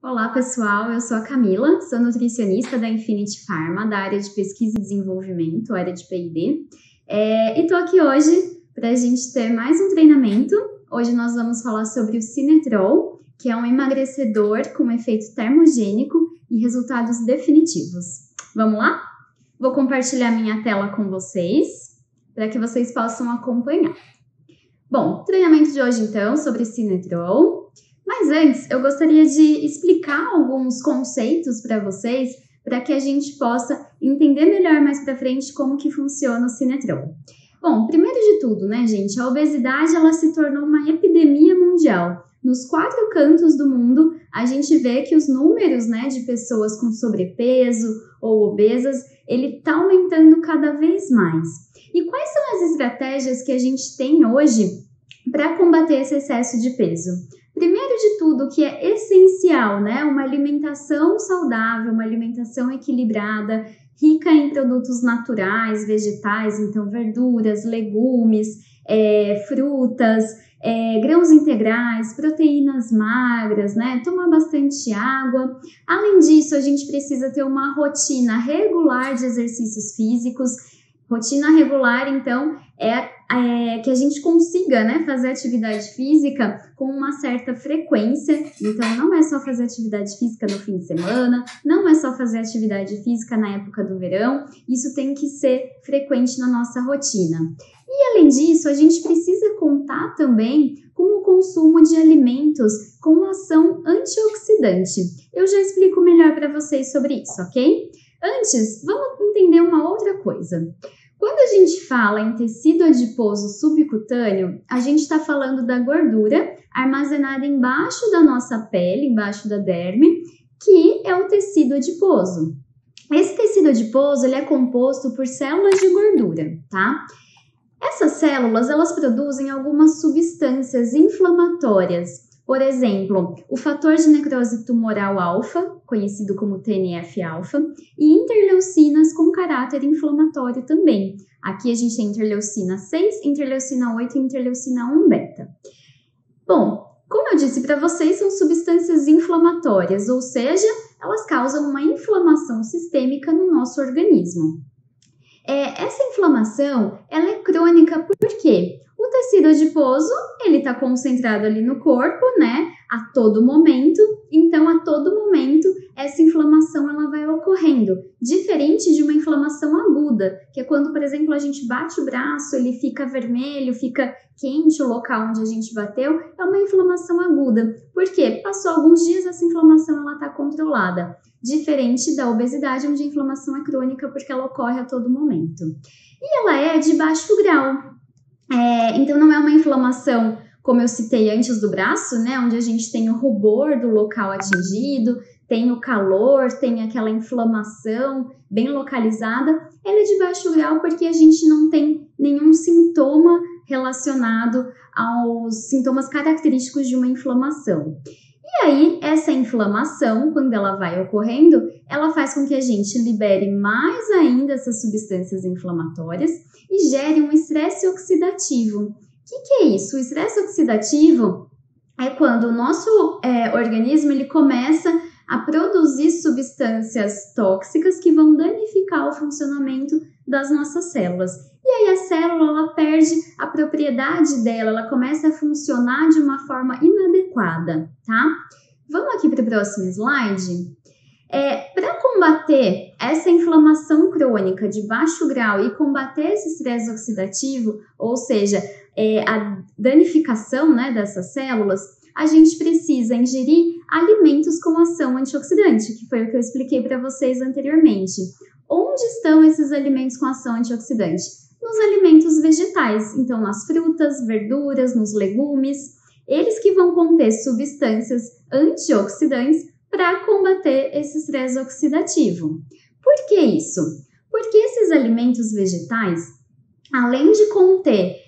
Olá, pessoal. Eu sou a Camila, sou nutricionista da Infinity Pharma, da área de pesquisa e desenvolvimento, área de P&D. E estou aqui hoje para a gente ter mais um treinamento. Hoje nós vamos falar sobre o Sinetrol, que é um emagrecedor com efeito termogênico e resultados definitivos. Vamos lá? Vou compartilhar minha tela com vocês, para que vocês possam acompanhar. Bom, treinamento de hoje então sobre Sinetrol. Mas antes, eu gostaria de explicar alguns conceitos para vocês, para que a gente possa entender melhor mais para frente como que funciona o Sinetrol. Bom, primeiro de tudo, né, gente, a obesidade ela se tornou uma epidemia mundial. Nos 4 cantos do mundo, a gente vê que os números, né, de pessoas com sobrepeso ou obesas, ele está aumentando cada vez mais. E quais são as estratégias que a gente tem hoje para combater esse excesso de peso? Primeiro de tudo, que é essencial, né? Uma alimentação saudável, uma alimentação equilibrada, rica em produtos naturais, vegetais, então verduras, legumes, frutas, grãos integrais, proteínas magras, né? Tomar bastante água. Além disso, a gente precisa ter uma rotina regular de exercícios físicos. Rotina regular, então, é que a gente consiga, né, fazer atividade física com uma certa frequência. Então, não é só fazer atividade física no fim de semana, não é só fazer atividade física na época do verão, isso tem que ser frequente na nossa rotina. E, além disso, a gente precisa contar também com o consumo de alimentos com ação antioxidante. Eu já explico melhor para vocês sobre isso, ok? Antes, vamos entender uma outra coisa. Quando a gente fala em tecido adiposo subcutâneo, a gente está falando da gordura armazenada embaixo da nossa pele, embaixo da derme, que é o tecido adiposo. Esse tecido adiposo ele é composto por células de gordura, tá? Essas células, elas produzem algumas substâncias inflamatórias. Por exemplo, o fator de necrose tumoral alfa, conhecido como TNF-alfa, e interleucinas com caráter inflamatório também. Aqui a gente tem interleucina 6, interleucina 8 e interleucina 1 beta. Bom, como eu disse para vocês, são substâncias inflamatórias, ou seja, elas causam uma inflamação sistêmica no nosso organismo. Essa inflamação, ela é crônica por quê? O tecido adiposo, ele está concentrado ali no corpo, né, a todo momento, então a todo momento essa inflamação ela vai ocorrendo, diferente de uma inflamação aguda, que é quando, por exemplo, a gente bate o braço, ele fica vermelho, fica quente o local onde a gente bateu, é uma inflamação aguda. Por quê? Passou alguns dias, essa inflamação ela está controlada, diferente da obesidade, onde a inflamação é crônica porque ela ocorre a todo momento. E ela é de baixo grau. Então não é uma inflamação, como eu citei antes do braço, né, onde a gente tem o rubor do local atingido, tem o calor, tem aquela inflamação bem localizada. Ela é de baixo grau porque a gente não tem nenhum sintoma relacionado aos sintomas característicos de uma inflamação. E aí, essa inflamação, quando ela vai ocorrendo, ela faz com que a gente libere mais ainda essas substâncias inflamatórias e gere um estresse oxidativo. O que é isso? O estresse oxidativo é quando o nosso organismo ele começa a produzir substâncias tóxicas que vão danificar o funcionamento das nossas células. E aí a célula ela perde a propriedade dela, ela começa a funcionar de uma forma inadequada, tá? Vamos aqui para o próximo slide. Para combater essa inflamação crônica de baixo grau e combater esse estresse oxidativo, ou seja, a danificação, né, dessas células, a gente precisa ingerir alimentos com ação antioxidante, que foi o que eu expliquei para vocês anteriormente. Onde estão esses alimentos com ação antioxidante? Nos alimentos vegetais, então nas frutas, verduras, nos legumes, eles que vão conter substâncias antioxidantes para combater esse estresse oxidativo. Por que isso? Porque esses alimentos vegetais, além de conter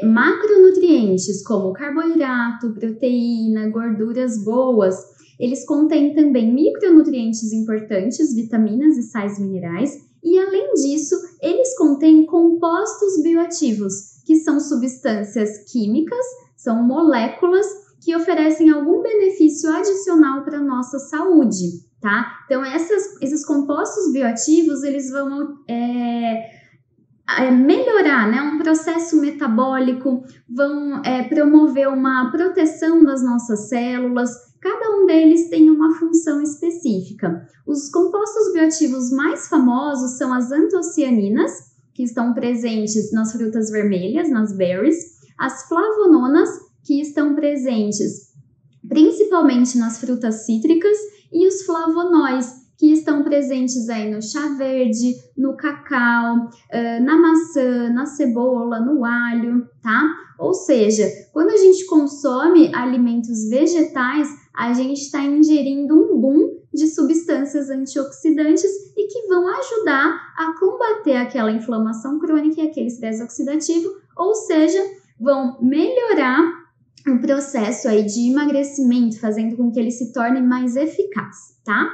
macronutrientes como carboidrato, proteína, gorduras boas, eles contêm também micronutrientes importantes, vitaminas e sais minerais, e além disso, eles contêm compostos bioativos, que são substâncias químicas, são moléculas que oferecem algum benefício adicional para a nossa nossa saúde, tá? Então, esses compostos bioativos, eles vão melhorar, né, um processo metabólico, vão promover uma proteção das nossas células. Cada um deles tem uma função específica. Os compostos bioativos mais famosos são as antocianinas, que estão presentes nas frutas vermelhas, nas berries, as flavononas, que estão presentes principalmente nas frutas cítricas, e os flavonois, que estão presentes aí no chá verde, no cacau, na maçã, na cebola, no alho, tá? Ou seja, quando a gente consome alimentos vegetais, a gente está ingerindo um boom de substâncias antioxidantes e que vão ajudar a combater aquela inflamação crônica e aquele estresse oxidativo, ou seja, vão melhorar o processo aí de emagrecimento, fazendo com que ele se torne mais eficaz, tá?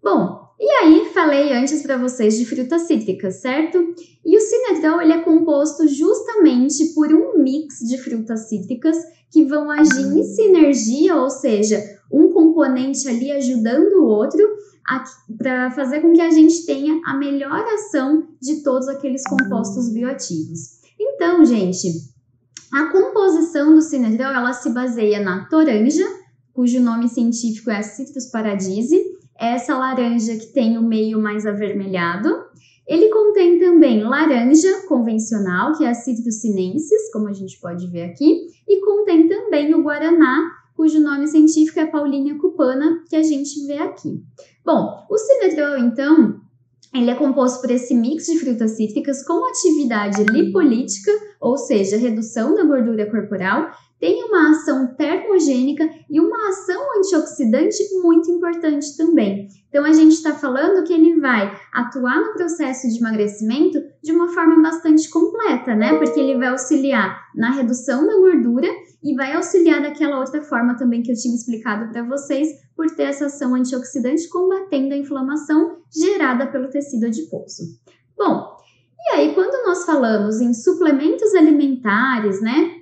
Bom, e aí falei antes para vocês de frutas cítricas, certo? E o Sinetrol, ele é composto justamente por um mix de frutas cítricas que vão agir em sinergia, ou seja, um componente ali ajudando o outro para fazer com que a gente tenha a melhor ação de todos aqueles compostos bioativos. Então, gente, a composição do Sinetrol, ela se baseia na toranja, cujo nome científico é Citrus paradisi, essa laranja que tem o meio mais avermelhado. Ele contém também laranja convencional, que é a Citrus sinensis, como a gente pode ver aqui, e contém também o guaraná, cujo nome científico é Paullinia cupana, que a gente vê aqui. Bom, o Sinetrol, então, ele é composto por esse mix de frutas cítricas com atividade lipolítica, ou seja, redução da gordura corporal, tem uma ação termogênica e uma ação antioxidante muito importante também. Então, a gente está falando que ele vai atuar no processo de emagrecimento de uma forma bastante completa, né? Porque ele vai auxiliar na redução da gordura e vai auxiliar daquela outra forma também que eu tinha explicado para vocês, por ter essa ação antioxidante combatendo a inflamação gerada pelo tecido adiposo. Bom, e aí quando nós falamos em suplementos alimentares, né?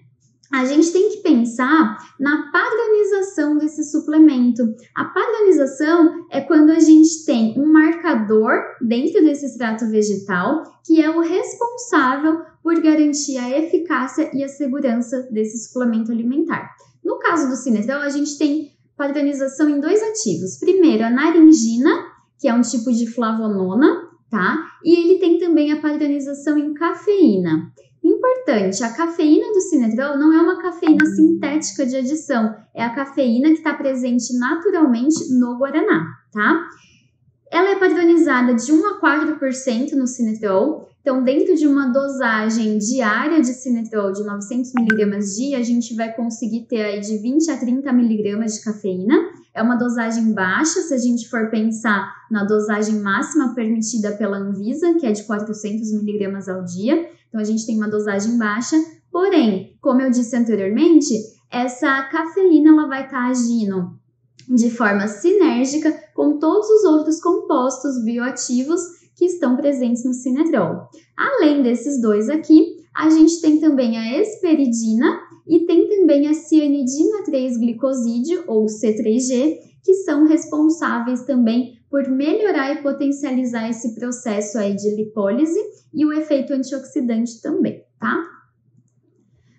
A gente tem que pensar na padronização desse suplemento. A padronização é quando a gente tem um marcador dentro desse extrato vegetal que é o responsável por garantir a eficácia e a segurança desse suplemento alimentar. No caso do Sinetrol, a gente tem padronização em dois ativos. Primeiro, a naringina, que é um tipo de flavonona, tá? E ele tem também a padronização em cafeína. Importante, a cafeína do Sinetrol não é uma cafeína sintética de adição, é a cafeína que está presente naturalmente no guaraná, tá? Ela é padronizada de 1 a 4% no Sinetrol, então dentro de uma dosagem diária de Sinetrol de 900 mg dia, a gente vai conseguir ter aí de 20 a 30 mg de cafeína. É uma dosagem baixa se a gente for pensar na dosagem máxima permitida pela Anvisa, que é de 400 mg ao dia. Então, a gente tem uma dosagem baixa, porém, como eu disse anteriormente, essa cafeína ela vai estar agindo de forma sinérgica com todos os outros compostos bioativos que estão presentes no Sinetrol. Além desses dois aqui, a gente tem também a hesperidina e tem também a cianidina 3-glicosídeo, ou C3G, que são responsáveis também por melhorar e potencializar esse processo aí de lipólise e o efeito antioxidante também, tá?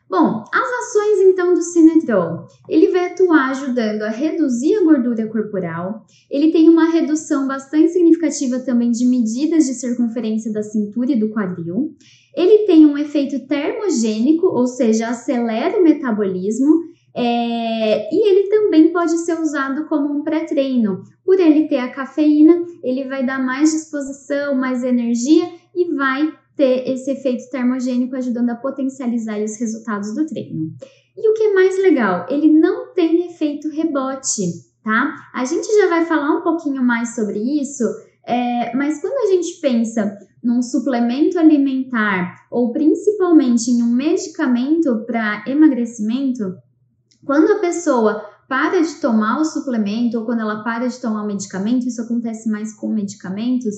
Bom, as ações então do Sinetrol, ele vai atuar ajudando a reduzir a gordura corporal, ele tem uma redução bastante significativa também de medidas de circunferência da cintura e do quadril, ele tem um efeito termogênico, ou seja, acelera o metabolismo, e ele também pode ser usado como um pré-treino. Por ele ter a cafeína, ele vai dar mais disposição, mais energia e vai ter esse efeito termogênico ajudando a potencializar os resultados do treino. E o que é mais legal, ele não tem efeito rebote, tá? A gente já vai falar um pouquinho mais sobre isso, mas quando a gente pensa num suplemento alimentar ou principalmente em um medicamento para emagrecimento, quando a pessoa para de tomar o suplemento ou quando ela para de tomar o medicamento, isso acontece mais com medicamentos,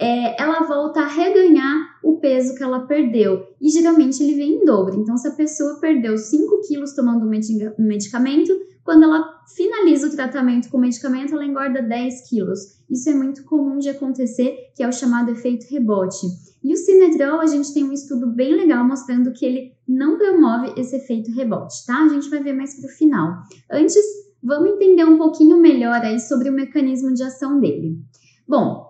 ela volta a reganhar o peso que ela perdeu. E geralmente ele vem em dobro. Então, se a pessoa perdeu 5 quilos tomando um medicamento, quando ela finaliza o tratamento com o medicamento, ela engorda 10 quilos. Isso é muito comum de acontecer, que é o chamado efeito rebote. E o Sinetrol, a gente tem um estudo bem legal mostrando que ele não promove esse efeito rebote, tá? A gente vai ver mais pro final. Antes, vamos entender um pouquinho melhor aí sobre o mecanismo de ação dele. Bom,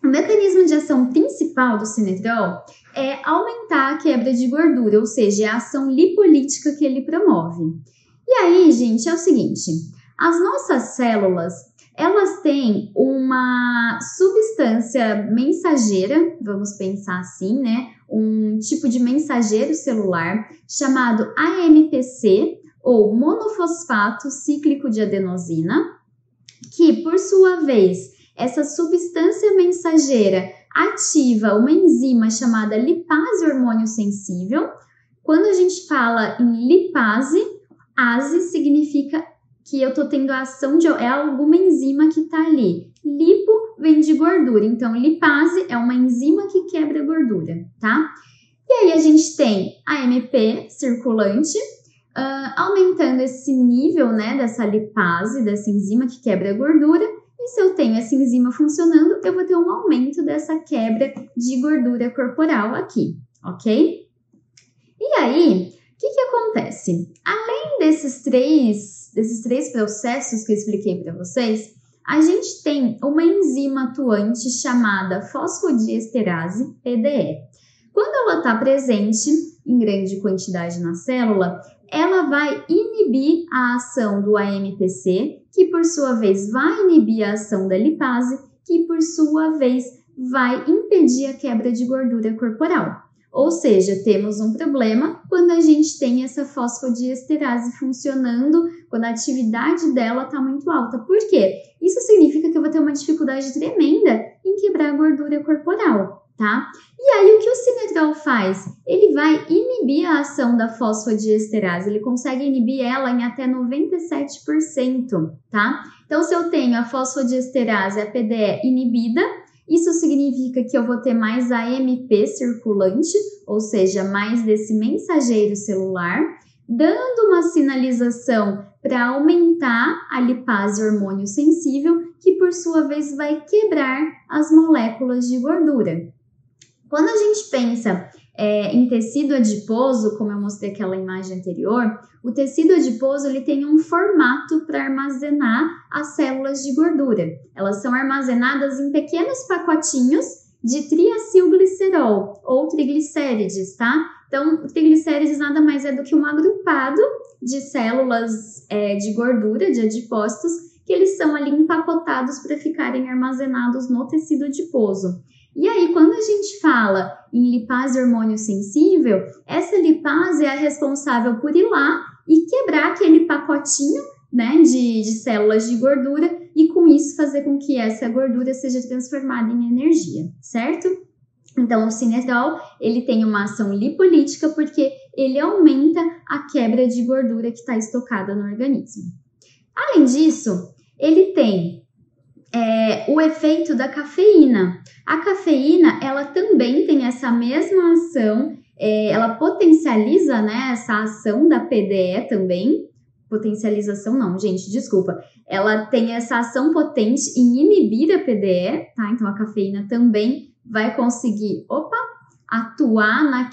o mecanismo de ação principal do Sinetrol é aumentar a quebra de gordura, ou seja, é a ação lipolítica que ele promove. E aí, gente, é o seguinte, as nossas células, elas têm uma substância mensageira, vamos pensar assim, né? Um tipo de mensageiro celular chamado AMPC, ou monofosfato cíclico de adenosina, que, por sua vez, essa substância mensageira ativa uma enzima chamada lipase hormônio sensível. Quando a gente fala em lipase, ase significa que eu estou tendo a ação de alguma enzima que está ali. Lipo vem de gordura, então lipase é uma enzima que quebra gordura, tá? E aí a gente tem a AMP circulante, aumentando esse nível, né, dessa lipase, dessa enzima que quebra a gordura. E se eu tenho essa enzima funcionando, eu vou ter um aumento dessa quebra de gordura corporal aqui, ok? E aí, o que acontece? Além desses três processos que eu expliquei para vocês, a gente tem uma enzima atuante chamada fosfodiesterase, PDE. Quando ela está presente em grande quantidade na célula, ela vai inibir a ação do AMPC, que por sua vez vai inibir a ação da lipase, que por sua vez vai impedir a quebra de gordura corporal. Ou seja, temos um problema quando a gente tem essa fosfodiesterase funcionando, quando a atividade dela está muito alta. Por quê? Isso significa que eu vou ter uma dificuldade tremenda em quebrar a gordura corporal, tá? E aí, o que o Sinetrol faz? Ele vai inibir a ação da fosfodiesterase, ele consegue inibir ela em até 97%, tá? Então, se eu tenho a fosfodiesterase, a PDE inibida, isso significa que eu vou ter mais AMP circulante, ou seja, mais desse mensageiro celular, dando uma sinalização para aumentar a lipase hormônio sensível, que por sua vez vai quebrar as moléculas de gordura. Quando a gente pensa em tecido adiposo, como eu mostrei aquela imagem anterior, o tecido adiposo ele tem um formato para armazenar as células de gordura. Elas são armazenadas em pequenos pacotinhos de triacilglicerol ou triglicérides, tá? Então, triglicérides nada mais é do que um agrupado de células de gordura, de adipócitos, que eles são ali empacotados para ficarem armazenados no tecido adiposo. E aí, quando a gente fala em lipase hormônio sensível, essa lipase é a responsável por ir lá e quebrar aquele pacotinho, né, de células de gordura e com isso fazer com que essa gordura seja transformada em energia, certo? Então, o Sinetrol, ele tem uma ação lipolítica porque ele aumenta a quebra de gordura que está estocada no organismo. Além disso, ele tem o efeito da cafeína. A cafeína, ela também tem essa mesma ação, ela potencializa, né, essa ação da PDE também. Potencialização não, gente, desculpa. Ela tem essa ação potente em inibir a PDE, tá? Então, a cafeína também vai conseguir, atuar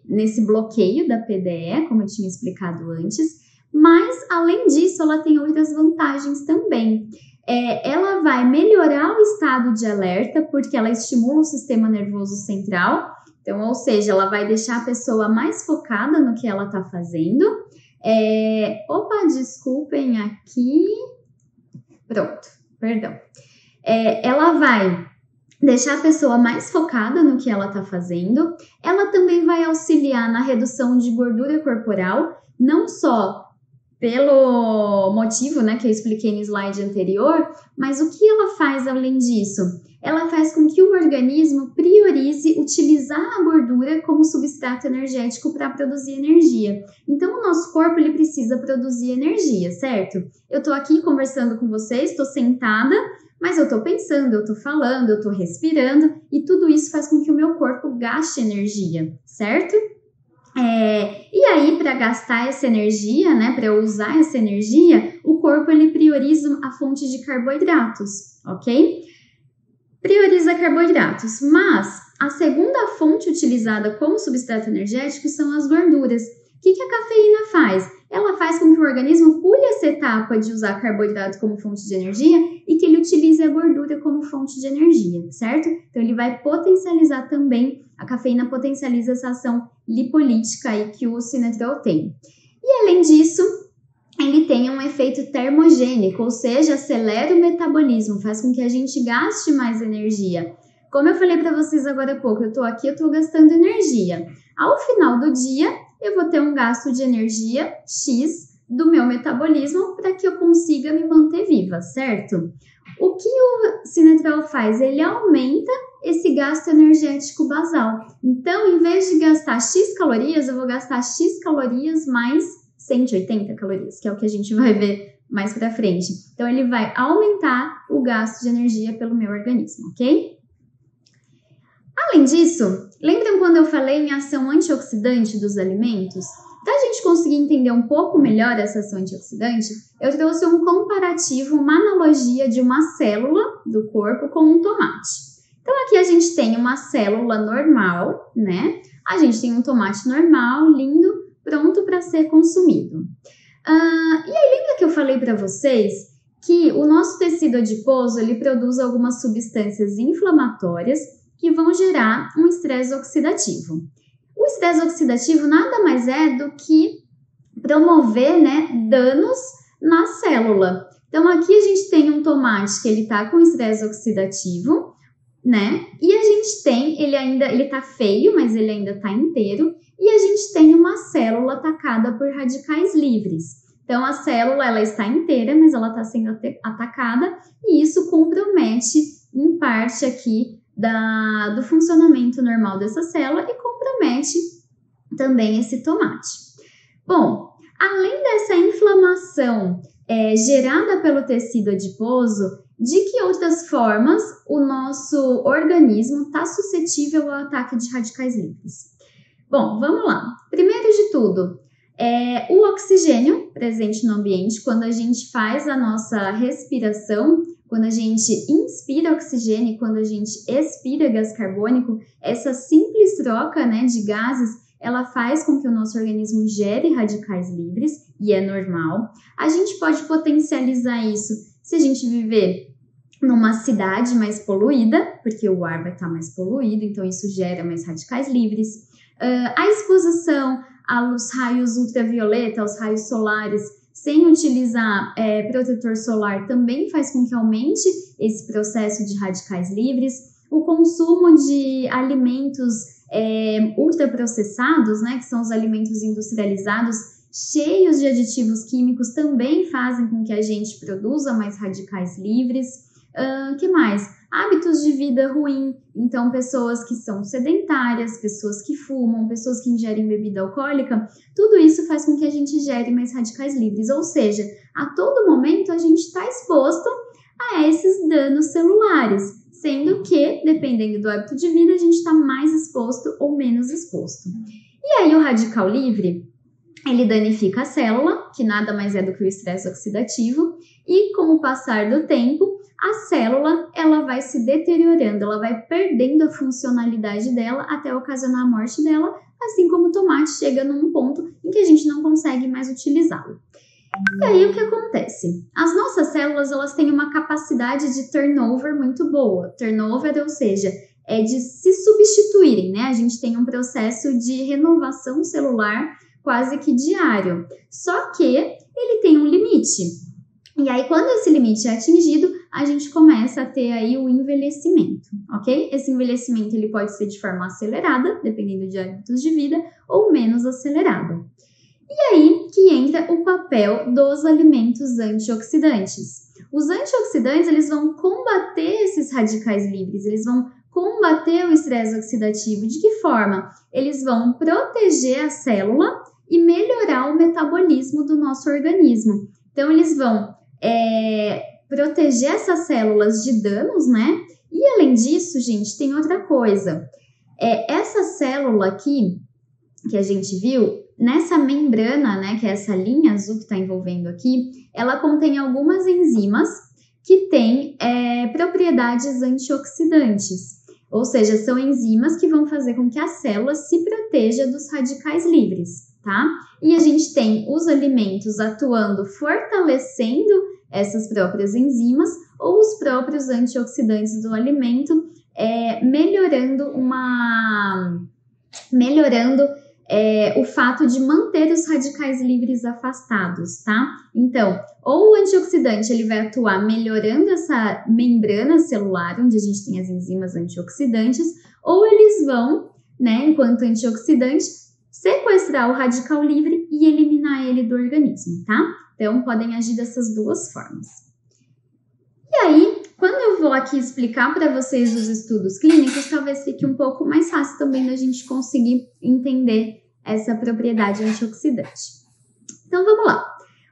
nesse bloqueio da PDE, como eu tinha explicado antes. Mas, além disso, ela tem outras vantagens também. Ela vai melhorar o estado de alerta, porque ela estimula o sistema nervoso central. Então, ou seja, ela vai deixar a pessoa mais focada no que ela está fazendo. Desculpem aqui. Pronto, perdão. Ela vai deixar a pessoa mais focada no que ela está fazendo. Ela também vai auxiliar na redução de gordura corporal, não só pelo motivo, né, que eu expliquei no slide anterior, mas o que ela faz além disso? Ela faz com que o organismo priorize utilizar a gordura como substrato energético para produzir energia. Então, o nosso corpo ele precisa produzir energia, certo? Eu estou aqui conversando com vocês, estou sentada, mas eu estou pensando, eu estou falando, eu estou respirando, e tudo isso faz com que o meu corpo gaste energia, certo? E aí, para gastar essa energia, né, para eu usar essa energia, o corpo ele prioriza a fonte de carboidratos, ok? Prioriza carboidratos, mas a segunda fonte utilizada como substrato energético são as gorduras. O que a cafeína faz? Ela faz com que o organismo pule essa etapa de usar carboidrato como fonte de energia e que ele utilize a gordura como fonte de energia, certo? Então, ele vai potencializar também, a cafeína potencializa essa ação lipolítica aí que o sinetrol tem. E, além disso, ele tem um efeito termogênico, ou seja, acelera o metabolismo, faz com que a gente gaste mais energia. Como eu falei para vocês agora há pouco, eu estou gastando energia. Ao final do dia, eu vou ter um gasto de energia X do meu metabolismo para que eu consiga me manter viva, certo? O que o sinetrol faz? Ele aumenta esse gasto energético basal. Então, em vez de gastar X calorias, eu vou gastar X calorias mais 180 calorias, que é o que a gente vai ver mais para frente. Então, ele vai aumentar o gasto de energia pelo meu organismo, ok? Além disso, lembram quando eu falei em ação antioxidante dos alimentos? Para a gente conseguir entender um pouco melhor essa ação antioxidante, eu trouxe um comparativo, uma analogia de uma célula do corpo com um tomate. Então, aqui a gente tem uma célula normal, né? A gente tem um tomate normal, lindo, pronto para ser consumido. E aí, lembra que eu falei para vocês que o nosso tecido adiposo, ele produz algumas substâncias inflamatórias que vão gerar um estresse oxidativo. O estresse oxidativo nada mais é do que promover, né, danos na célula. Então, aqui a gente tem um tomate que ele tá com estresse oxidativo, né? E a gente tem, ele tá feio, mas ele ainda tá inteiro. E a gente tem uma célula atacada por radicais livres. Então, a célula, ela está inteira, mas ela está sendo atacada. E isso compromete, em parte aqui, do funcionamento normal dessa célula e compromete também esse tomate. Bom, além dessa inflamação gerada pelo tecido adiposo, de que outras formas o nosso organismo está suscetível ao ataque de radicais livres? Bom, vamos lá. Primeiro de tudo, o oxigênio presente no ambiente, quando a gente faz a nossa respiração, quando a gente inspira oxigênio e quando a gente expira gás carbônico, essa simples troca, né, de gases, ela faz com que o nosso organismo gere radicais livres, e é normal. A gente pode potencializar isso se a gente viver numa cidade mais poluída, porque o ar vai estar mais poluído, então isso gera mais radicais livres. A exposição aos raios ultravioleta, aos raios solares, sem utilizar protetor solar, também faz com que aumente esse processo de radicais livres. O consumo de alimentos ultraprocessados, né, que são os alimentos industrializados, cheios de aditivos químicos, também fazem com que a gente produza mais radicais livres. Que mais? Hábitos de vida ruim, então pessoas que são sedentárias, pessoas que fumam, pessoas que ingerem bebida alcoólica, tudo isso faz com que a gente gere mais radicais livres, ou seja, a todo momento a gente está exposto a esses danos celulares, sendo que, dependendo do hábito de vida, a gente está mais exposto ou menos exposto. E aí o radical livre, ele danifica a célula, que nada mais é do que o estresse oxidativo, e com o passar do tempo, a célula ela vai se deteriorando, ela vai perdendo a funcionalidade dela até ocasionar a morte dela, assim como o tomate chega num ponto em que a gente não consegue mais utilizá-lo. E aí o que acontece? As nossas células elas têm uma capacidade de turnover muito boa. Turnover, ou seja, é de se substituírem, né? A gente tem um processo de renovação celular quase que diário. Só que ele tem um limite. E aí, quando esse limite é atingido, a gente começa a ter aí o envelhecimento, ok? Esse envelhecimento ele pode ser de forma acelerada, dependendo de hábitos de vida, ou menos acelerada. E aí que entra o papel dos alimentos antioxidantes. Os antioxidantes, eles vão combater esses radicais livres, eles vão combater o estresse oxidativo. De que forma? Eles vão proteger a célula e melhorar o metabolismo do nosso organismo. Então, eles vão proteger essas células de danos, né? E além disso, gente, tem outra coisa. Essa célula aqui, que a gente viu, nessa membrana, né, que é essa linha azul que está envolvendo aqui, ela contém algumas enzimas que têm propriedades antioxidantes. Ou seja, são enzimas que vão fazer com que a célula se proteja dos radicais livres, tá? E a gente tem os alimentos atuando, fortalecendo essas próprias enzimas ou os próprios antioxidantes do alimento, melhorando o fato de manter os radicais livres afastados, tá? Então, ou o antioxidante ele vai atuar melhorando essa membrana celular, onde a gente tem as enzimas antioxidantes, ou eles vão, né, enquanto antioxidante, sequestrar o radical livre e eliminar ele do organismo, tá? Então, podem agir dessas duas formas. E aí, quando eu vou aqui explicar para vocês os estudos clínicos, talvez fique um pouco mais fácil também da gente conseguir entender essa propriedade antioxidante. Então, vamos lá.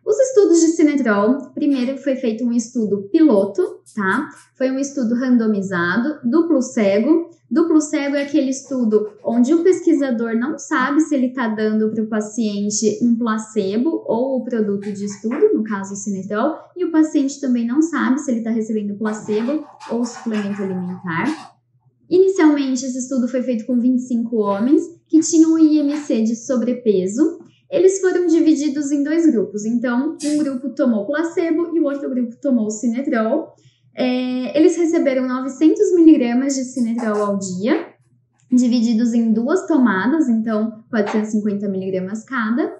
Os estudos de sinetrol, primeiro foi feito um estudo piloto, tá? Foi um estudo randomizado, duplo cego. Duplo cego é aquele estudo onde o pesquisador não sabe se ele está dando para o paciente um placebo ou o produto de estudo, no caso o sinetrol, e o paciente também não sabe se ele está recebendo placebo ou suplemento alimentar. Inicialmente, esse estudo foi feito com 25 homens que tinham um IMC de sobrepeso. Eles foram divididos em dois grupos. Então, um grupo tomou placebo e o outro grupo tomou sinetrol. Eles receberam 900 mg de sinetrol ao dia, divididos em duas tomadas, então 450 mg cada.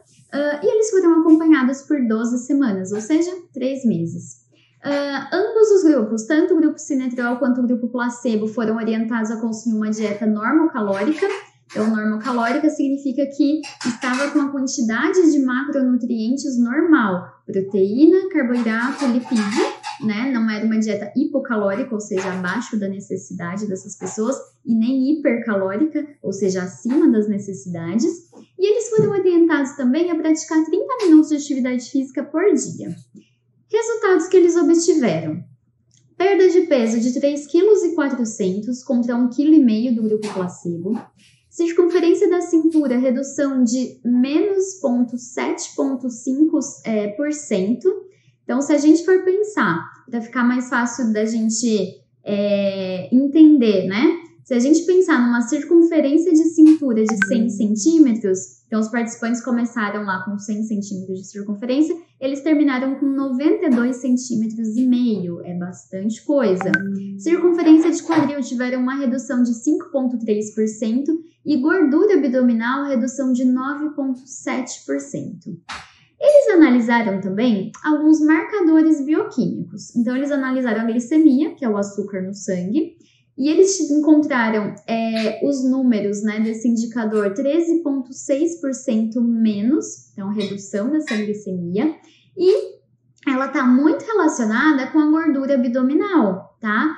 E eles foram acompanhados por 12 semanas, ou seja, 3 meses. Ambos os grupos, tanto o grupo sinetrol quanto o grupo placebo, foram orientados a consumir uma dieta normocalórica. Então, normocalórica significa que estava com a quantidade de macronutrientes normal, proteína, carboidrato, lipídio, né? Não era uma dieta hipocalórica, ou seja, abaixo da necessidade dessas pessoas, e nem hipercalórica, ou seja, acima das necessidades. E eles foram orientados também a praticar 30 minutos de atividade física por dia. Resultados que eles obtiveram: perda de peso de 3,4 kg contra 1,5 kg do grupo placebo. Circunferência da cintura, redução de menos 7,5%. Então, se a gente for pensar, para ficar mais fácil da gente entender, né? Se a gente pensar numa circunferência de cintura de 100 centímetros, então os participantes começaram lá com 100 centímetros de circunferência, eles terminaram com 92 centímetros e meio, é bastante coisa. Circunferência de quadril tiveram uma redução de 5,3% e gordura abdominal redução de 9,7%. Eles analisaram também alguns marcadores bioquímicos. Então, eles analisaram a glicemia, que é o açúcar no sangue, e eles encontraram os números, né, desse indicador 13,6% menos, então redução dessa glicemia, e ela está muito relacionada com a gordura abdominal, tá?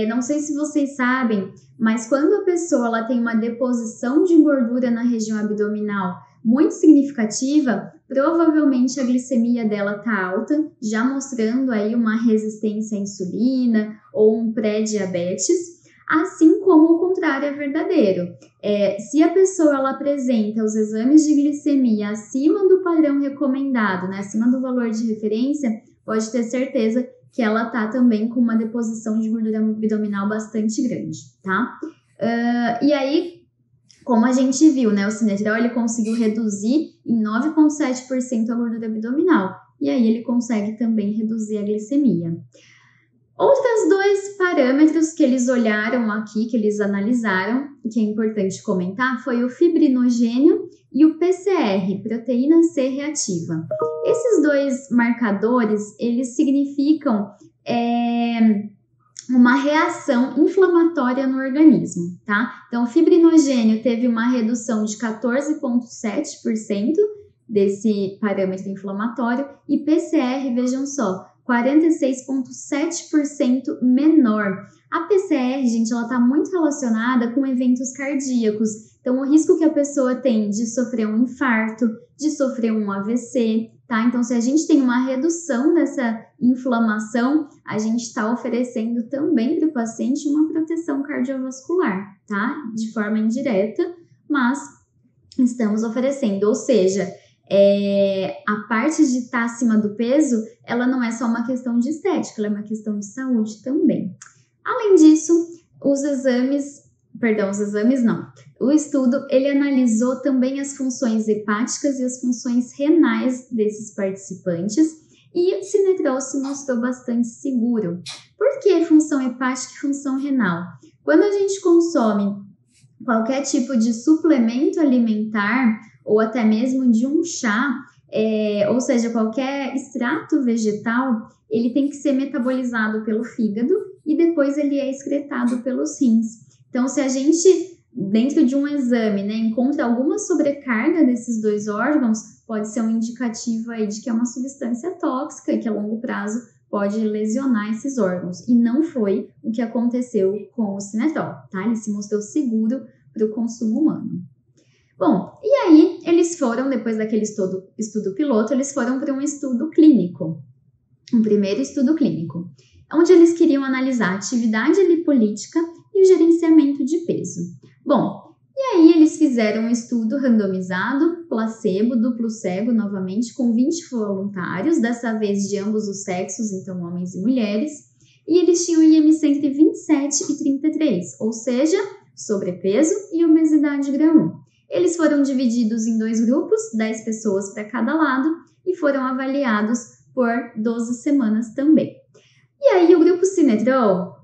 Não sei se vocês sabem, mas quando a pessoa ela tem uma deposição de gordura na região abdominal muito significativa, provavelmente a glicemia dela está alta, já mostrando aí uma resistência à insulina ou um pré-diabetes, assim como o contrário é verdadeiro. Se a pessoa ela apresenta os exames de glicemia acima do padrão recomendado, né, acima do valor de referência, pode ter certeza que ela está também com uma deposição de gordura abdominal bastante grande, tá? E aí, como a gente viu, né, o sinetrol ele conseguiu reduzir em 9,7% a gordura abdominal. E aí ele consegue também reduzir a glicemia. Outros dois parâmetros que eles olharam aqui, que eles analisaram, que é importante comentar, foi o fibrinogênio e o PCR, proteína C reativa. Esses dois marcadores, eles significam uma reação inflamatória no organismo, tá? Então, o fibrinogênio teve uma redução de 14,7% desse parâmetro inflamatório, e PCR, vejam só, 46,7% menor. A PCR, gente, ela está muito relacionada com eventos cardíacos. Então, o risco que a pessoa tem de sofrer um infarto, de sofrer um AVC, tá? Então, se a gente tem uma redução dessa inflamação, a gente está oferecendo também para o paciente uma proteção cardiovascular, tá? De forma indireta, mas estamos oferecendo. Ou seja, a parte de estar acima do peso, ela não é só uma questão de estética, ela é uma questão de saúde também. Além disso, o estudo, ele analisou também as funções hepáticas e as funções renais desses participantes e o Sinetrol se mostrou bastante seguro. Por que função hepática e função renal? Quando a gente consome qualquer tipo de suplemento alimentar ou até mesmo de um chá, ou seja, qualquer extrato vegetal, ele tem que ser metabolizado pelo fígado e depois ele é excretado pelos rins. Então, se a gente, dentro de um exame, né, encontra alguma sobrecarga desses dois órgãos, pode ser um indicativo aí de que é uma substância tóxica e que a longo prazo pode lesionar esses órgãos. E não foi o que aconteceu com o Sinetrol, tá? Ele se mostrou seguro para o consumo humano. Bom, e aí eles foram, depois daquele estudo piloto, eles foram para um estudo clínico, um primeiro estudo clínico, onde eles queriam analisar a atividade lipolítica e o gerenciamento de peso. Bom, e aí eles fizeram um estudo randomizado, placebo, duplo cego, novamente, com 20 voluntários, dessa vez de ambos os sexos, então homens e mulheres, e eles tinham IMC entre 27 e 33, ou seja, sobrepeso e obesidade grau 1. Eles foram divididos em 2 grupos, 10 pessoas para cada lado, e foram avaliados por 12 semanas também. E aí o grupo Sinetrol,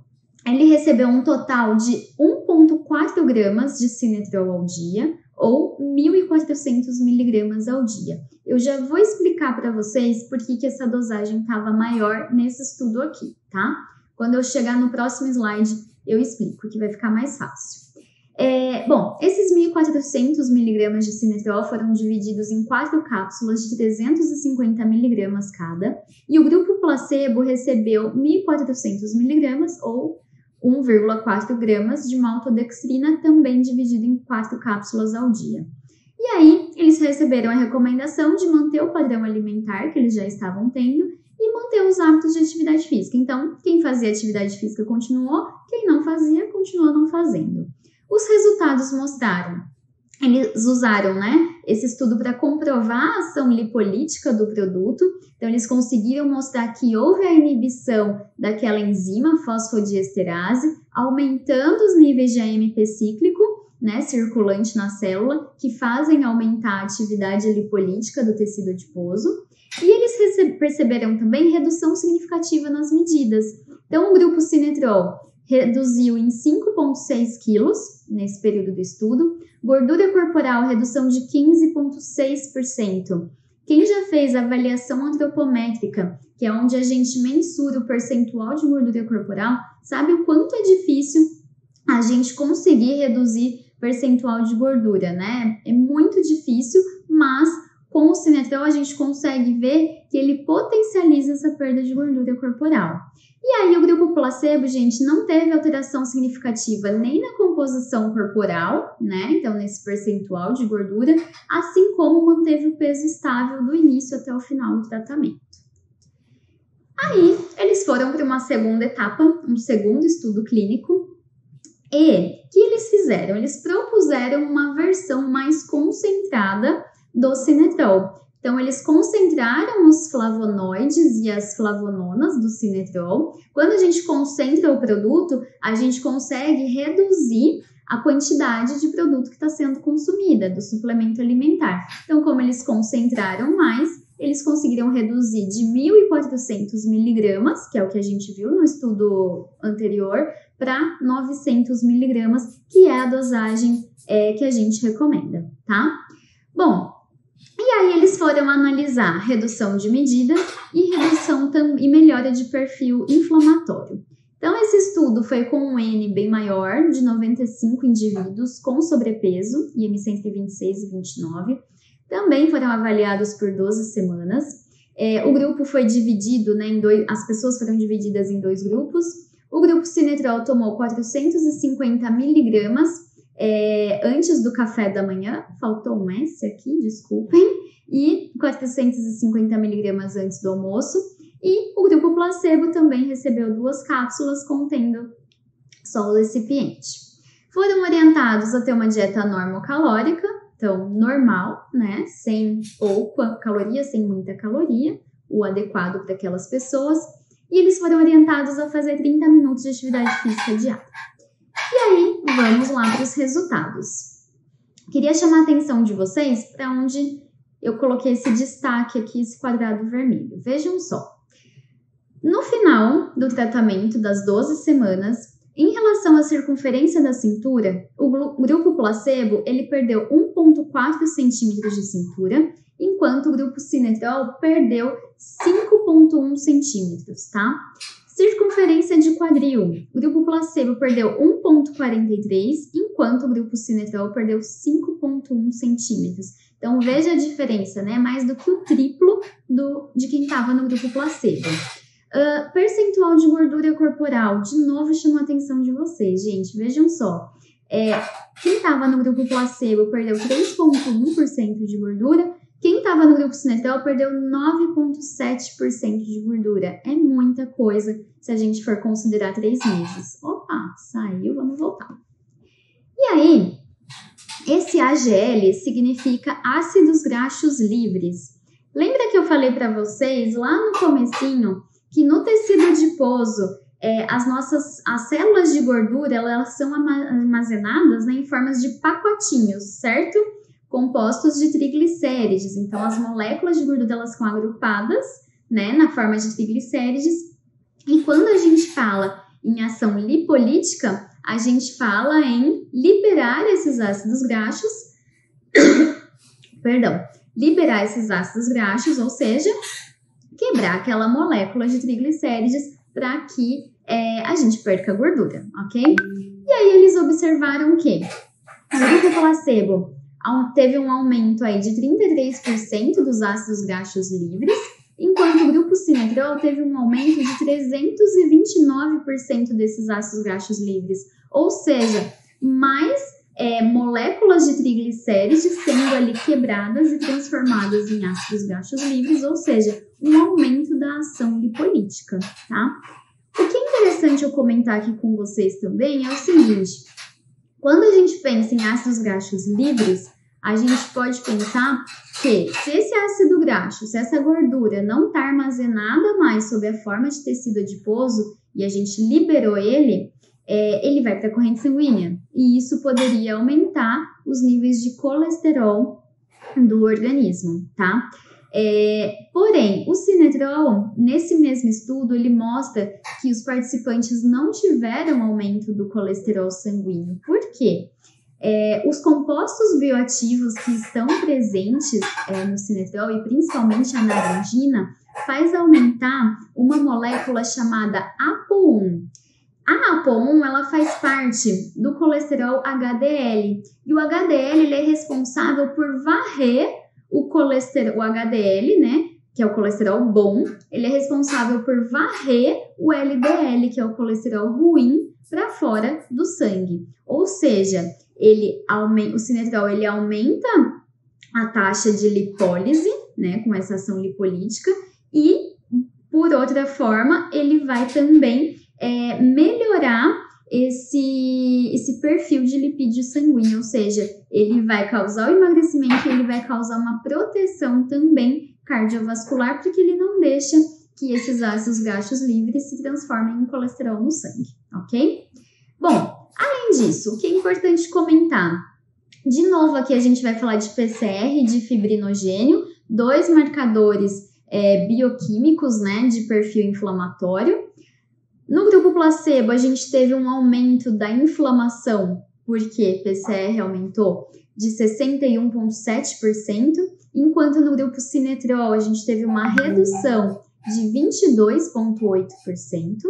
ele recebeu um total de 1,4 gramas de Sinetrol ao dia, ou 1.400 miligramas ao dia. Eu já vou explicar para vocês por que essa dosagem estava maior nesse estudo aqui, tá? Quando eu chegar no próximo slide, eu explico, que vai ficar mais fácil. Bom, esses 1.400 miligramas de Sinetrol foram divididos em 4 cápsulas de 350 miligramas cada, e o grupo placebo recebeu 1.400 miligramas, ou 1,4 gramas de maltodextrina, também dividido em 4 cápsulas ao dia. E aí, eles receberam a recomendação de manter o padrão alimentar que eles já estavam tendo e manter os hábitos de atividade física. Então, quem fazia atividade física continuou, quem não fazia, continuou não fazendo. Os resultados mostraram, eles usaram, esse estudo para comprovar a ação lipolítica do produto. Então, eles conseguiram mostrar que houve a inibição daquela enzima fosfodiesterase, aumentando os níveis de AMP cíclico, circulante na célula, que fazem aumentar a atividade lipolítica do tecido adiposo. E eles perceberam também redução significativa nas medidas. Então, o grupo Sinetrol reduziu em 5,6 quilos nesse período do estudo, gordura corporal, redução de 15,6%. Quem já fez a avaliação antropométrica, que é onde a gente mensura o percentual de gordura corporal, sabe o quanto é difícil a gente conseguir reduzir percentual de gordura, né? É muito difícil, mas com o Sinetrol a gente consegue ver que ele potencializa essa perda de gordura corporal. E aí o grupo placebo, gente, não teve alteração significativa nem na composição corporal, então nesse percentual de gordura, assim como manteve o peso estável do início até o final do tratamento. Aí eles foram para uma segunda etapa, um segundo estudo clínico, e o que eles fizeram? Eles propuseram uma versão mais concentrada do Sinetrol. Então, eles concentraram os flavonoides e as flavononas do Sinetrol. Quando a gente concentra o produto, a gente consegue reduzir a quantidade de produto que está sendo consumida, do suplemento alimentar. Então, como eles concentraram mais, eles conseguiram reduzir de 1.400 miligramas, que é o que a gente viu no estudo anterior, para 900 miligramas, que é a dosagem que a gente recomenda, tá? Bom, e aí eles foram analisar redução de medida e melhora de perfil inflamatório. Então, esse estudo foi com um N bem maior, de 95 indivíduos com sobrepeso, IMC entre 26 e 29. também foram avaliados por 12 semanas. O grupo foi dividido, né, as pessoas foram divididas em 2 grupos. O grupo Sinetrol tomou 450 miligramas antes do café da manhã, faltou um S aqui, desculpem, e 450 miligramas antes do almoço. E o grupo placebo também recebeu 2 cápsulas contendo solo recipiente. Foram orientados a ter uma dieta normocalórica, então normal, né, sem pouca caloria, sem muita caloria, o adequado para aquelas pessoas. E eles foram orientados a fazer 30 minutos de atividade física diária. E aí, vamos lá para os resultados. Queria chamar a atenção de vocês para onde eu coloquei esse destaque aqui, esse quadrado vermelho. Vejam só. No final do tratamento das 12 semanas, em relação à circunferência da cintura, o grupo placebo ele perdeu 1,4 centímetros de cintura, enquanto o grupo Sinetrol perdeu 5,1 centímetros, tá? Circunferência de quadril, o grupo placebo perdeu 1,43, enquanto o grupo Sinetrol perdeu 5,1 centímetros. Então, veja a diferença, né? Mais do que o triplo de quem estava no grupo placebo. Percentual de gordura corporal, de novo chama a atenção de vocês, gente, vejam só. Quem estava no grupo placebo perdeu 3,1% de gordura, quem estava no grupo Sinetrol perdeu 9,7% de gordura. É muita coisa se a gente for considerar 3 meses. Opa, saiu, vamos voltar. E aí, esse AGL significa ácidos graxos livres. Lembra que eu falei para vocês lá no comecinho que no tecido adiposo, as células de gordura, elas são armazenadas, né, em formas de pacotinhos, certo? Compostos de triglicérides. Então, as moléculas de gordura, elas ficam agrupadas, né, na forma de triglicérides. E quando a gente fala em ação lipolítica, a gente fala em liberar esses ácidos graxos, liberar esses ácidos graxos, ou seja, quebrar aquela molécula de triglicérides para que a gente perca gordura, ok? E aí eles observaram que o grupo placebo teve um aumento aí de 33% dos ácidos graxos livres, enquanto o grupo Sinetrol teve um aumento de 329% desses ácidos graxos livres, ou seja, mais moléculas de triglicérides sendo ali quebradas e transformadas em ácidos graxos livres, ou seja, um aumento da ação lipolítica, tá? O que é interessante eu comentar aqui com vocês também é o seguinte, quando a gente pensa em ácidos graxos livres, a gente pode pensar que se esse ácido graxo, se essa gordura não está armazenada mais sob a forma de tecido adiposo e a gente liberou ele vai para a corrente sanguínea e isso poderia aumentar os níveis de colesterol do organismo, tá? Porém, o Sinetrol, nesse mesmo estudo, ele mostra que os participantes não tiveram aumento do colesterol sanguíneo. Por quê? Os compostos bioativos que estão presentes no Sinetrol e principalmente a naringina faz aumentar uma molécula chamada ApoI. A ApoI ela faz parte do colesterol HDL e o HDL ele é responsável por varrer o HDL, né, que é o colesterol bom, ele é responsável por varrer o LDL, que é o colesterol ruim, para fora do sangue. Ou seja, o Sinetrol ele aumenta a taxa de lipólise, né, com essa ação lipolítica, e, por outra forma, ele vai também melhorar esse perfil de lipídio sanguíneo, ou seja, ele vai causar o emagrecimento e ele vai causar uma proteção também cardiovascular, porque ele não deixa que esses ácidos graxos livres se transformem em colesterol no sangue, ok? Bom, além disso, o que é importante comentar? De novo, aqui a gente vai falar de PCR e de fibrinogênio, 2 marcadores bioquímicos, né, de perfil inflamatório. No grupo placebo, a gente teve um aumento da inflamação, porque PCR aumentou de 61,7%, enquanto no grupo Sinetrol a gente teve uma redução de 22,8%.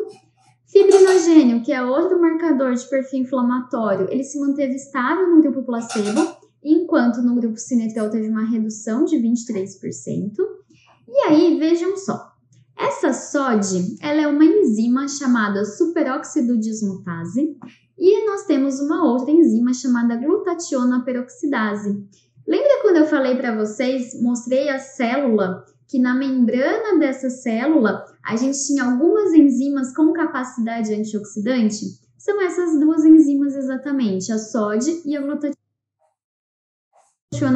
Fibrinogênio, que é outro marcador de perfil inflamatório, ele se manteve estável no grupo placebo, enquanto no grupo sinetrol teve uma redução de 23%. E aí, vejam só, essa SOD, ela é uma enzima chamada superóxido dismutase e nós temos uma outra enzima chamada glutationa peroxidase. Lembra quando eu falei para vocês, mostrei a célula, que na membrana dessa célula a gente tinha algumas enzimas com capacidade antioxidante? São essas duas enzimas exatamente, a SOD e a glutationa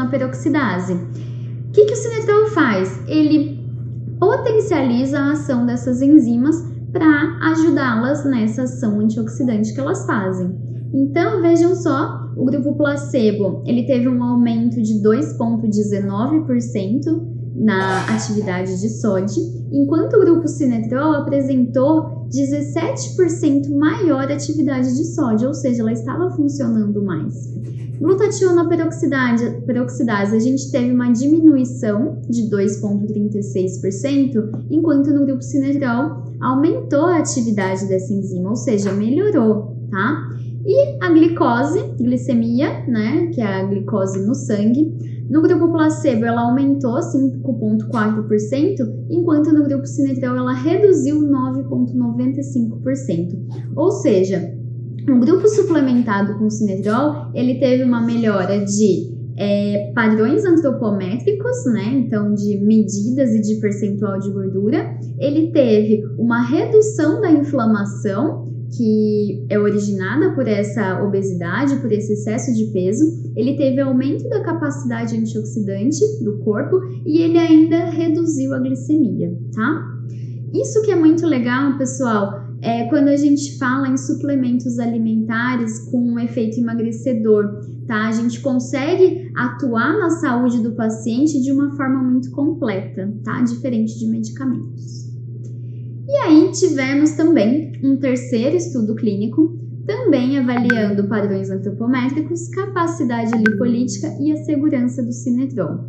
peroxidase. O que o sinetrol faz? Ele potencializa a ação dessas enzimas para ajudá-las nessa ação antioxidante que elas fazem. Então, vejam só, o grupo placebo, ele teve um aumento de 2,19% na atividade de SOD, enquanto o grupo sinetrol apresentou 17% maior atividade de SOD, ou seja, ela estava funcionando mais. Glutationa peroxidase, a gente teve uma diminuição de 2,36%, enquanto no grupo sinetrol aumentou a atividade dessa enzima, ou seja, melhorou, tá? E a glicemia, né, que é a glicose no sangue, no grupo placebo ela aumentou 5,4%, enquanto no grupo sinetrol ela reduziu 9,95%. Ou seja, o grupo suplementado com sinetrol, ele teve uma melhora de padrões antropométricos, né? Então, de medidas e de percentual de gordura. Ele teve uma redução da inflamação, que é originada por essa obesidade, por esse excesso de peso. Ele teve aumento da capacidade antioxidante do corpo e ele ainda reduziu a glicemia, tá? Isso que é muito legal, pessoal, é quando a gente fala em suplementos alimentares com um efeito emagrecedor, tá? A gente consegue atuar na saúde do paciente de uma forma muito completa, tá? Diferente de medicamentos. E aí tivemos também um terceiro estudo clínico, também avaliando padrões antropométricos, capacidade lipolítica e a segurança do sinetrol.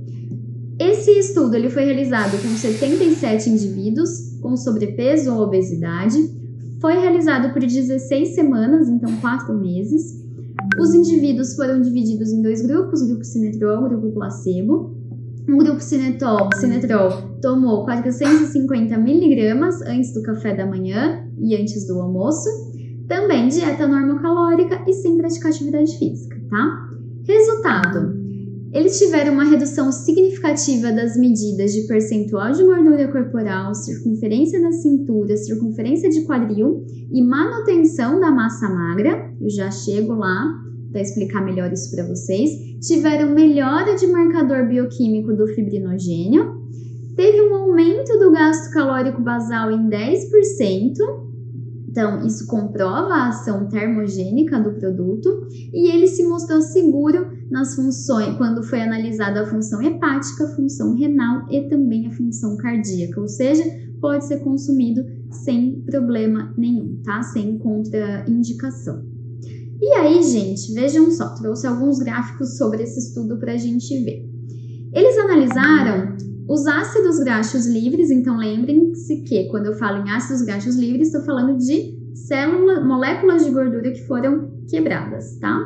Esse estudo ele foi realizado com 77 indivíduos com sobrepeso ou obesidade, foi realizado por 16 semanas, então 4 meses. Os indivíduos foram divididos em 2 grupos, grupo sinetrol e grupo placebo. O grupo sinetrol tomou 450 miligramas antes do café da manhã e antes do almoço. Também dieta normocalórica e sem praticar atividade física, tá? Resultado: eles tiveram uma redução significativa das medidas de percentual de gordura corporal, circunferência da cintura, circunferência de quadril e manutenção da massa magra. Eu já chego lá para explicar melhor isso para vocês. Tiveram melhora de marcador bioquímico do fibrinogênio, teve um aumento do gasto calórico basal em 10%, então isso comprova a ação termogênica do produto, e ele se mostrou seguro nas funções, quando foi analisada a função hepática, a função renal e também a função cardíaca, ou seja, pode ser consumido sem problema nenhum, tá? Sem contraindicação. E aí, gente, vejam só, trouxe alguns gráficos sobre esse estudo para a gente ver. Eles analisaram os ácidos graxos livres, então lembrem-se que quando eu falo em ácidos graxos livres, estou falando de moléculas de gordura que foram quebradas, tá?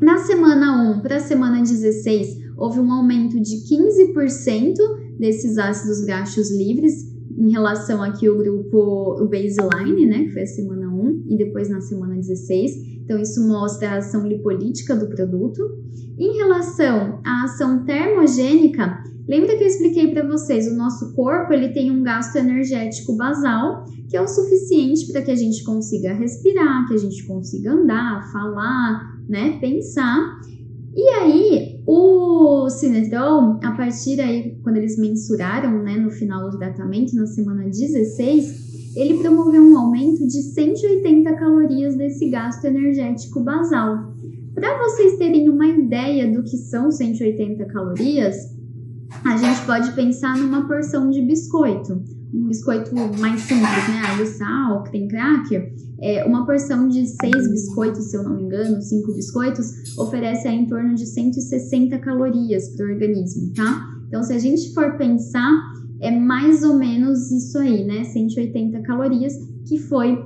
Na semana 1 para a semana 16, houve um aumento de 15% desses ácidos graxos livres em relação aqui ao grupo, o baseline, né, que foi a semana 1, e depois na semana 16. Então, isso mostra a ação lipolítica do produto. Em relação à ação termogênica, lembra que eu expliquei para vocês, o nosso corpo ele tem um gasto energético basal, que é o suficiente para que a gente consiga respirar, que a gente consiga andar, falar, né, pensar. E aí, o sinetrol, a partir aí, quando eles mensuraram, né, no final do tratamento, na semana 16, ele promoveu um aumento de 180 calorias desse gasto energético basal. Para vocês terem uma ideia do que são 180 calorias, a gente pode pensar numa porção de biscoito. Um biscoito mais simples, né? Água e sal, creme cracker. Uma porção de 6 biscoitos, se eu não me engano, 5 biscoitos, oferece aí em torno de 160 calorias para o organismo, tá? Então, se a gente for pensar, é mais ou menos isso aí, né? 180 calorias, que foi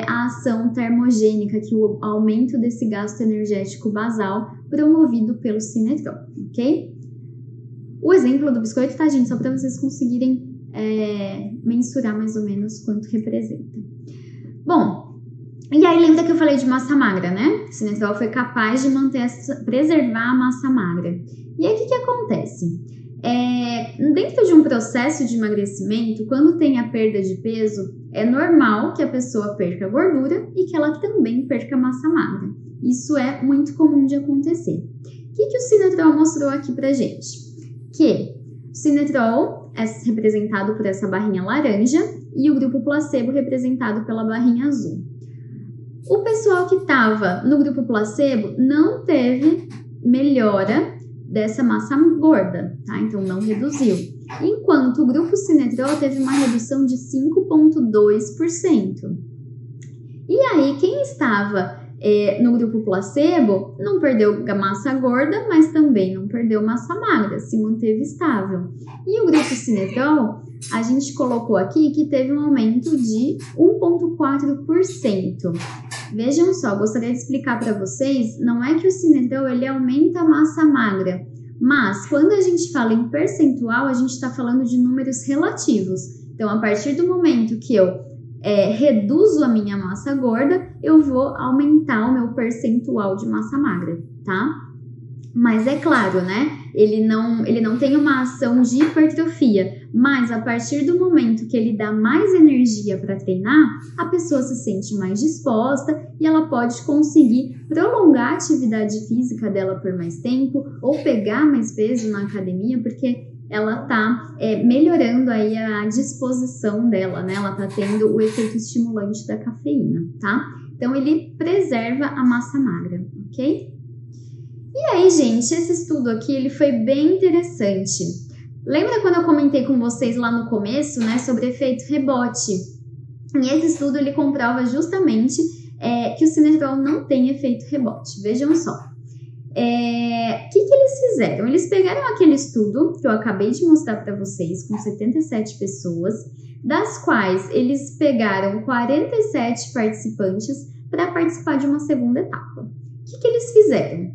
a ação termogênica, que o aumento desse gasto energético basal promovido pelo sinetrol, ok? O exemplo do biscoito, tá, gente? Só para vocês conseguirem mensurar mais ou menos quanto representa. Bom, e aí lembra que eu falei de massa magra, né? O sinetrol foi capaz de preservar a massa magra. E aí o que acontece? Dentro de um processo de emagrecimento, quando tem a perda de peso, é normal que a pessoa perca gordura e que ela também perca massa magra. Isso é muito comum de acontecer. O que o sinetrol mostrou aqui pra gente? Que o sinetrol é representado por essa barrinha laranja e o grupo placebo representado pela barrinha azul. O pessoal que estava no grupo placebo não teve melhora dessa massa gorda, tá? Então não reduziu. Enquanto o grupo sinetrol teve uma redução de 5,2%. E aí, quem estava no grupo placebo não perdeu massa gorda, mas também não perdeu massa magra, se manteve estável. E o grupo sinetrol, a gente colocou aqui que teve um aumento de 1,4%. Vejam só, gostaria de explicar para vocês, não é que o sinetrol ele aumenta a massa magra, mas quando a gente fala em percentual, a gente está falando de números relativos. Então, a partir do momento que eu reduzo a minha massa gorda, eu vou aumentar o meu percentual de massa magra, tá? Mas é claro, né? Ele não tem uma ação de hipertrofia, mas a partir do momento que ele dá mais energia para treinar, a pessoa se sente mais disposta e ela pode conseguir prolongar a atividade física dela por mais tempo ou pegar mais peso na academia, porque ela tá melhorando aí a disposição dela, né? Ela tá tendo o efeito estimulante da cafeína, tá? Então, ele preserva a massa magra, ok? E aí, gente, esse estudo aqui, ele foi bem interessante. Lembra quando eu comentei com vocês lá no começo, né, sobre efeito rebote? E esse estudo, ele comprova justamente que o sinetrol não tem efeito rebote. Vejam só. O que eles fizeram? Eles pegaram aquele estudo que eu acabei de mostrar para vocês, com 77 pessoas, das quais eles pegaram 47 participantes para participar de uma segunda etapa. O que eles fizeram?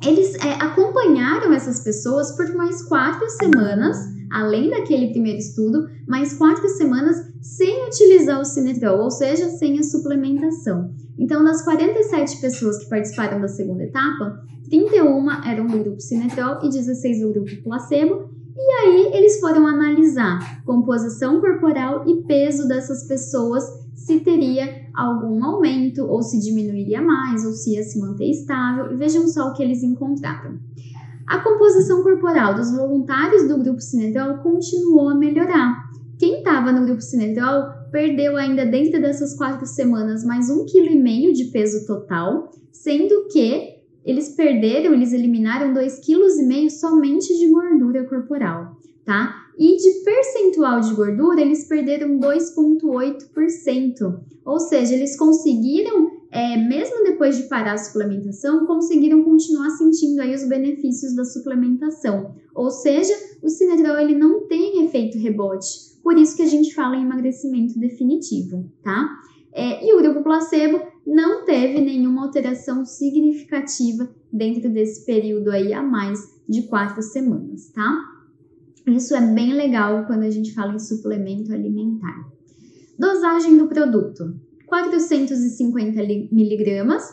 Eles acompanharam essas pessoas por mais 4 semanas, além daquele primeiro estudo, mais 4 semanas sem utilizar o sinetrol, ou seja, sem a suplementação. Então, das 47 pessoas que participaram da segunda etapa, 31 eram do grupo sinetrol e 16 do grupo placebo. E aí, eles foram analisar composição corporal e peso dessas pessoas, se teria algum aumento, ou se diminuiria mais, ou se ia se manter estável. E vejam só o que eles encontraram. A composição corporal dos voluntários do grupo sinetrol continuou a melhorar. Quem estava no grupo sinetrol perdeu ainda dentro dessas 4 semanas mais 1,5 kg de peso total, sendo que eles eliminaram 2,5 kg somente de gordura corporal, tá? E de percentual de gordura, eles perderam 2,8%. Ou seja, eles conseguiram, mesmo depois de parar a suplementação, conseguiram continuar sentindo aí os benefícios da suplementação. Ou seja, o sinetrol ele não tem efeito rebote. Por isso que a gente fala em emagrecimento definitivo, tá? E o grupo placebo não teve nenhuma alteração significativa dentro desse período aí a mais de 4 semanas, tá? Isso é bem legal quando a gente fala em suplemento alimentar. Dosagem do produto: 450 miligramas,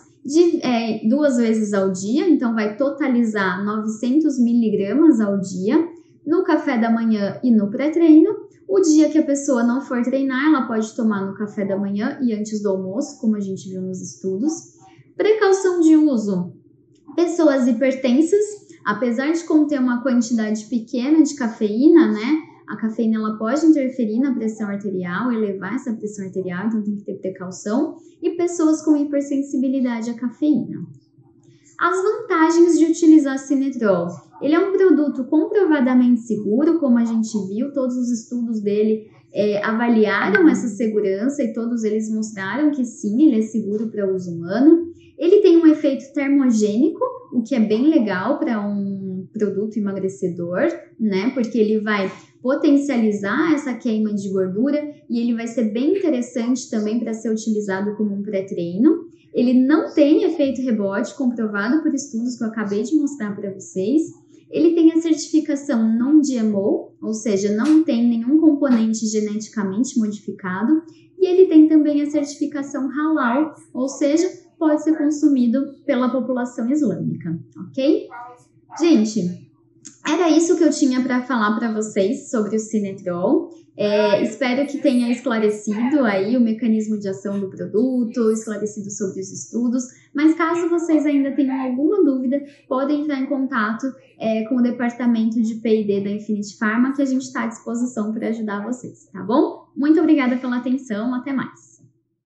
2 vezes ao dia, então vai totalizar 900 miligramas ao dia, no café da manhã e no pré-treino. O dia que a pessoa não for treinar, ela pode tomar no café da manhã e antes do almoço, como a gente viu nos estudos. Precaução de uso: pessoas hipertensas, apesar de conter uma quantidade pequena de cafeína, né? A cafeína ela pode interferir na pressão arterial, elevar essa pressão arterial, então tem que ter precaução. E pessoas com hipersensibilidade à cafeína. As vantagens de utilizar sinetrol: ele é um produto comprovadamente seguro, como a gente viu, todos os estudos dele avaliaram essa segurança e todos eles mostraram que sim, ele é seguro para uso humano. Ele tem um efeito termogênico, o que é bem legal para um produto emagrecedor, né? Porque ele vai potencializar essa queima de gordura e ele vai ser bem interessante também para ser utilizado como um pré-treino. Ele não tem efeito rebote comprovado por estudos que eu acabei de mostrar para vocês. Ele tem a certificação non-GMO, ou seja, não tem nenhum componente geneticamente modificado. E ele tem também a certificação halal, ou seja, pode ser consumido pela população islâmica, ok? Gente, era isso que eu tinha para falar para vocês sobre o Sinetrol. Espero que tenha esclarecido aí o mecanismo de ação do produto, esclarecido sobre os estudos, mas caso vocês ainda tenham alguma dúvida, podem entrar em contato com o departamento de P&D da Infinity Pharma, que a gente está à disposição para ajudar vocês, tá bom? Muito obrigada pela atenção, até mais!